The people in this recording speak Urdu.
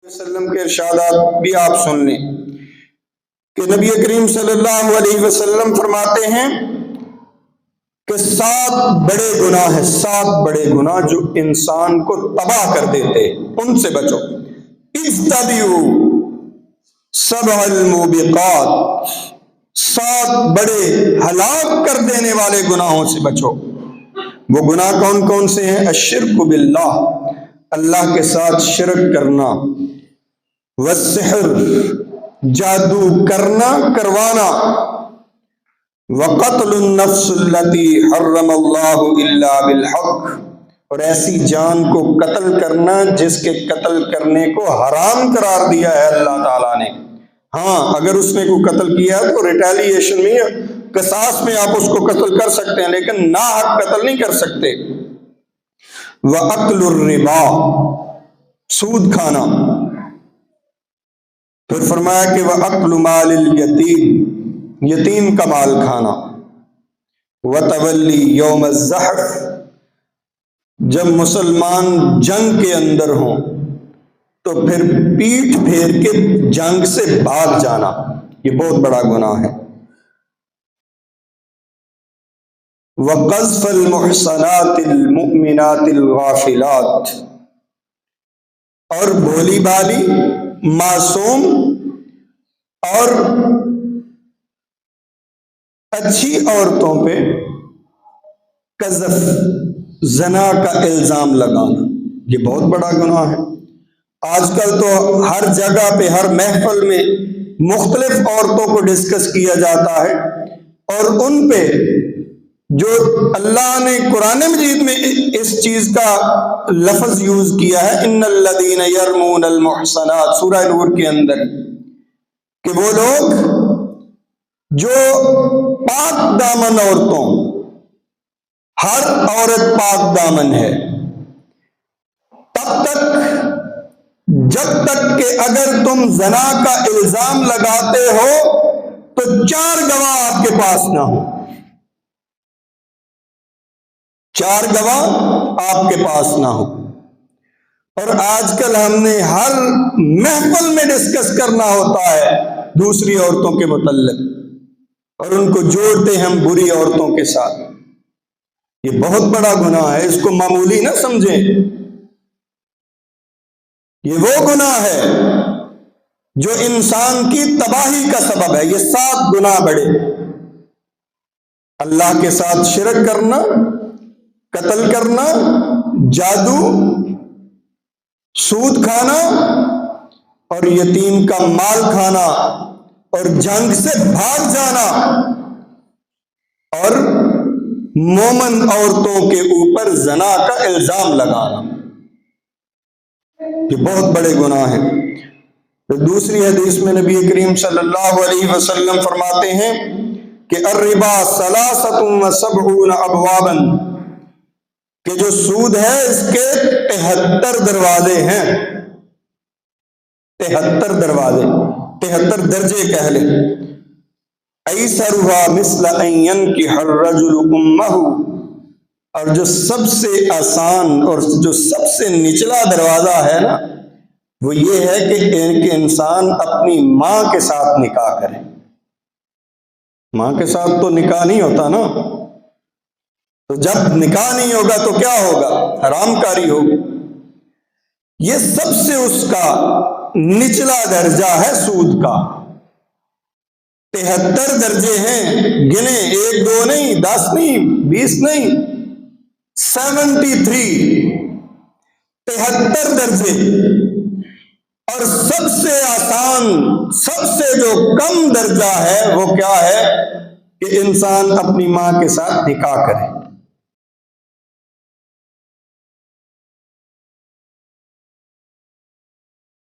وسلم کے ارشادات بھی آپ سن لیں کہ نبی کریم صلی اللہ علیہ وسلم فرماتے ہیں کہ 7 بڑے گناہ ہیں، 7 بڑے گناہ جو انسان کو تباہ کر دیتے، ان سے بچو۔ اجتنبوا 7 الموبقات، 7 بڑے ہلاک کر دینے والے گناہوں سے بچو۔ وہ گناہ کون کون سے ہیں؟ الشرک باللہ، اللہ کے ساتھ شرک کرنا، والسحر، جادو کرنا کروانا، وقتل النفس التي حرم اللہ الا بالحق، اور ایسی جان کو قتل کرنا جس کے قتل کرنے کو حرام قرار دیا ہے اللہ تعالیٰ نے۔ ہاں، اگر اس نے کوئی قتل کیا ہے تو ریٹیلیشن میں، قصاص میں آپ اس کو قتل کر سکتے ہیں، لیکن ناحق قتل نہیں کر سکتے۔ وَأَكْلُ الرِّبَا، سود کھانا۔ پھر فرمایا کہ وَأَكْلُ مَالِ الْيَتِيمِ، یتیم کا مال کھانا۔ وَتَوَلِّي يَوْمَ الزَّحْفِ، جب مسلمان جنگ کے اندر ہوں تو پھر پیٹھ پھیر کے جنگ سے بھاگ جانا، یہ بہت بڑا گناہ ہے۔ وَقَذْفَ الْمُحْصَنَاتِ الْمُؤْمِنَاتِ الْغَافِلَاتِ، اور بھولی بھالی معصوم اور اچھی عورتوں پہ قذف، زنا کا الزام لگانا، یہ بہت بڑا گناہ ہے۔ آج کل تو ہر جگہ پہ، ہر محفل میں مختلف عورتوں کو ڈسکس کیا جاتا ہے، اور ان پہ جو اللہ نے قرآن مجید میں اس چیز کا لفظ یوز کیا ہے، ان الذین یرمون المحصنات، سورہ نور کے اندر، کہ وہ لوگ جو پاک دامن عورتوں، ہر عورت پاک دامن ہے تب تک جب تک کہ اگر تم زنا کا الزام لگاتے ہو تو 4 گواہ آپ کے پاس نہ ہو، 4 گواہ آپ کے پاس نہ ہو۔ اور آج کل ہم نے ہر محفل میں ڈسکس کرنا ہوتا ہے دوسری عورتوں کے متعلق، اور ان کو جوڑتے ہم بری عورتوں کے ساتھ۔ یہ بہت بڑا گناہ ہے، اس کو معمولی نہ سمجھیں۔ یہ وہ گناہ ہے جو انسان کی تباہی کا سبب ہے۔ یہ 7 گناہ بڑے: اللہ کے ساتھ شرک کرنا، قتل کرنا، جادو، سود کھانا، اور یتیم کا مال کھانا، اور جنگ سے بھاگ جانا، اور مومن عورتوں کے اوپر زنا کا الزام لگانا، یہ بہت بڑے گناہ ہیں۔ پھر دوسری حدیث میں نبی کریم صلی اللہ علیہ وسلم فرماتے ہیں کہ الربا 73 ابوابا، کہ جو سود ہے اس کے 73 دروازے ہیں، 73 دروازے، 73 درجے کہہ لیں۔ ایسرها مثل ان ينكح الرجل امه، اور جو سب سے آسان اور جو سب سے نچلا دروازہ ہے نا، وہ یہ ہے کہ انسان اپنی ماں کے ساتھ نکاح کرے۔ ماں کے ساتھ تو نکاح نہیں ہوتا نا، تو جب نکاح نہیں ہوگا تو کیا ہوگا؟ حرام کاری ہوگی۔ یہ سب سے اس کا نچلا درجہ ہے سود کا۔ 73 درجے ہیں، گنے 1 2 نہیں، 10 نہیں، 20 نہیں، 73 درجے۔ اور سب سے آسان، سب سے جو کم درجہ ہے وہ کیا ہے؟ کہ انسان اپنی ماں کے ساتھ نکاح کرے۔